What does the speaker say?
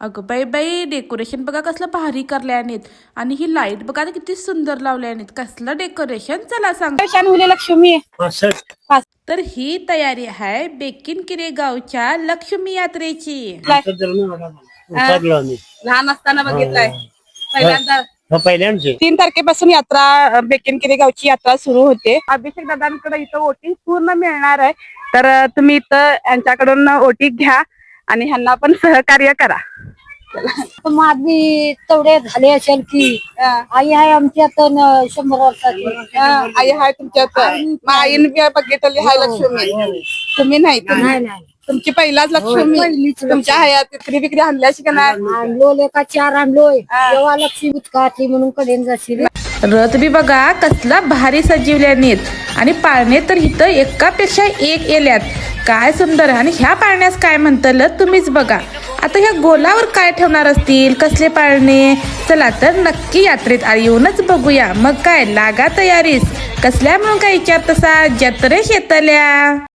अगं बाई बाई, डेकोरेशन बघा कसलं भारी करल्याने आणि ही लाईट बघा किती सुंदर लावल्याने. कसलं डेकोरेशन, चला सांग. छान मुले लक्ष्मी तर ही तयारी आहे बेकिनकिरे गावच्या लक्ष्मी यात्रेची. लहान असताना बघितलंय पहिल्यांदा. पहिल्यांचे 3 तारखेपासून यात्रा बेकनकेरी गावची यात्रा सुरू होते. अभिषेक दादांकडे इथं ओटी पूर्ण मिळणार आहे, तर तुम्ही इथं यांच्याकडून ओटी घ्या आणि ह्यांना पण सहकार्य करा. माझी तेवढे झाले असेल की आई आहे आमच्यात 100 वर्षाची. आई हाय तुमच्यात, आईन बघितली हाय लक्ष्मी. तुम्ही नाही तुमची पहिलाच लक्ष्मी. तुमच्या हयात विक्री विक्री आणल्याशी का नाही? आणलो लेका 4 आणलोय. जेव्हा लक्ष्मी उचकाटली म्हणून कडेन जाशील. रथ बी बघा कसला भारी सजवल्यानेत आणि पाळणे तर इथं एकापेक्षा एक येल्यात. काय सुंदर. आणि ह्या पाळण्यास काय म्हणताल तुम्हीच बघा. आता ह्या गोलावर काय ठेवणार असतील, कसले पाळणे. चला तर नक्की यात्रेत येऊनच बघूया. मग काय लागा तयारीस. कसल्या म्हणून काय विचार तसा जत्रेश येतल्या.